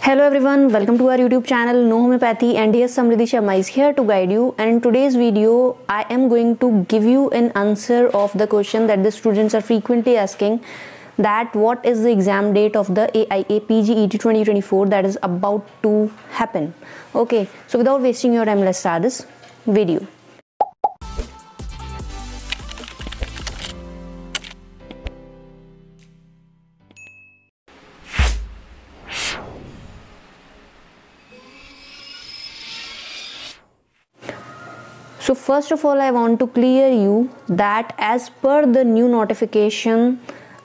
Hello everyone, welcome to our YouTube channel No Homeopathy, and here's Samriddhi Sharma is here to guide you. And in today's video I am going to give you an answer of the question that the students are frequently asking, that what is the exam date of the AIA PGET 2024 that is about to happen. Okay, so without wasting your time, let's start this video. So first of all, I want to clear you that as per the new notification,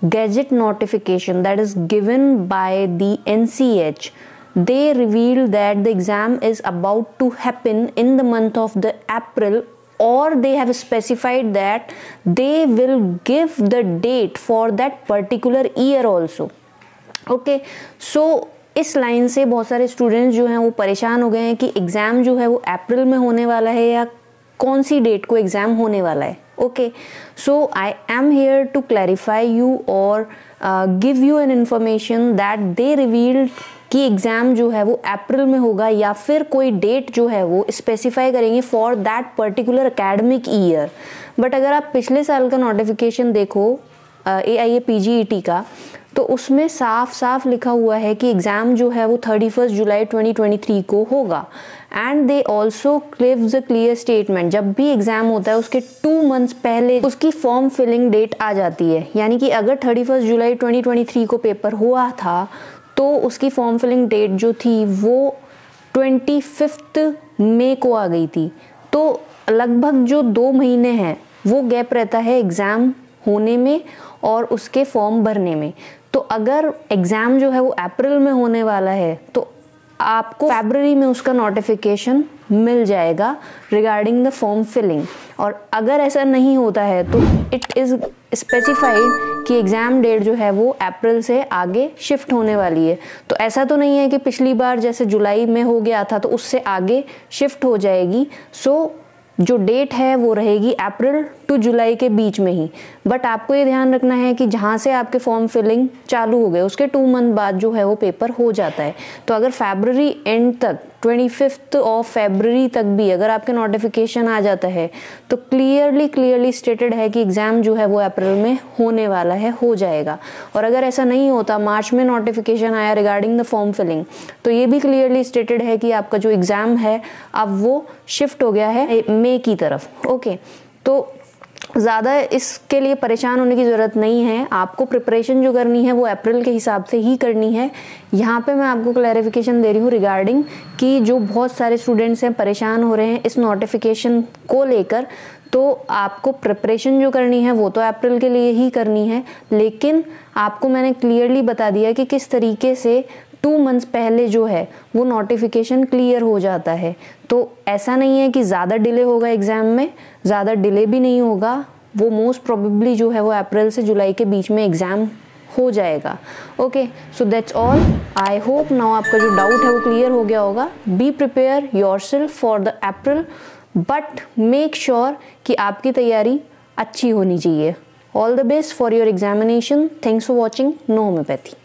gadget notification that is given by the NCH, they revealed that the exam is about to happen in the month of the April, or they have specified that they will give the date for that particular year also. Okay, so इस line से बहुत सारे students जो हैं वो परेशान हो गए हैं कि एग्ज़ाम जो है वो अप्रैल में होने वाला है या कौन सी डेट को एग्ज़ाम होने वाला है. Okay, so I am here to clarify you और give you an information that they revealed कि एग्ज़ाम जो है वो अप्रैल में होगा या फिर कोई डेट जो है वो स्पेसिफाई करेंगे for that particular academic year. But अगर आप पिछले साल का नोटिफिकेशन देखो AIA PGET का, तो उसमें साफ साफ लिखा हुआ है कि एग्ज़ाम जो है वो 31 जुलाई 2023 को होगा. And they also gives a clear statement, जब भी एग्ज़ाम होता है उसके 2 मंथ्स पहले उसकी फॉर्म फिलिंग डेट आ जाती है. यानी कि अगर 31 जुलाई 2023 को पेपर हुआ था तो उसकी फॉर्म फिलिंग डेट जो थी वो 25 मई को आ गई थी. तो लगभग जो 2 महीने हैं वो गैप रहता है एग्ज़ाम होने में और उसके फॉर्म भरने में. तो अगर एग्ज़ाम जो है वो अप्रैल में होने वाला है तो आपको फरवरी में उसका नोटिफिकेशन मिल जाएगा रिगार्डिंग द फॉर्म फिलिंग. और अगर ऐसा नहीं होता है तो इट इज़ स्पेसिफाइड कि एग्ज़ाम डेट जो है वो अप्रैल से आगे शिफ्ट होने वाली है. तो ऐसा तो नहीं है कि पिछली बार जैसे जुलाई में हो गया था तो उससे आगे शिफ्ट हो जाएगी. सो जो डेट है वो रहेगी अप्रैल टू जुलाई के बीच में ही. बट आपको ये ध्यान रखना है कि जहाँ से आपके फॉर्म फिलिंग चालू हो गए उसके 2 मंथ बाद जो है वो पेपर हो जाता है. तो अगर फरवरी एंड तक 25 ऑफ फरवरी तक भी अगर आपके नोटिफिकेशन आ जाता है तो क्लियरली स्टेटेड है कि एग्ज़ाम जो है वो अप्रैल में होने वाला है, हो जाएगा. और अगर ऐसा नहीं होता, मार्च में नोटिफिकेशन आया रिगार्डिंग द फॉर्म फिलिंग, तो ये भी क्लियरली स्टेटेड है कि आपका जो एग्ज़ाम है अब वो शिफ्ट हो गया है मई की तरफ. ओके, तो ज़्यादा इसके लिए परेशान होने की ज़रूरत नहीं है. आपको प्रिपरेशन जो करनी है वो अप्रैल के हिसाब से ही करनी है. यहाँ पे मैं आपको क्लैरिफिकेशन दे रही हूँ रिगार्डिंग कि जो बहुत सारे स्टूडेंट्स हैं परेशान हो रहे हैं इस नोटिफिकेशन को लेकर. तो आपको प्रिपरेशन जो करनी है वो तो अप्रैल के लिए ही करनी है, लेकिन आपको मैंने क्लियरली बता दिया कि किस तरीके से 2 मंथ्स पहले जो है वो नोटिफिकेशन क्लियर हो जाता है. तो ऐसा नहीं है कि ज़्यादा डिले होगा एग्ज़ाम में, ज़्यादा डिले भी नहीं होगा. वो मोस्ट प्रोबेबली जो है वो अप्रैल से जुलाई के बीच में एग्ज़ाम हो जाएगा. Okay, so that's all. I hope now आपका जो डाउट है वो क्लियर हो गया होगा. Be prepare yourself for the April, but make sure कि आपकी तैयारी अच्छी होनी चाहिए. All the best for your examination. Thanks for watching know homeopathy.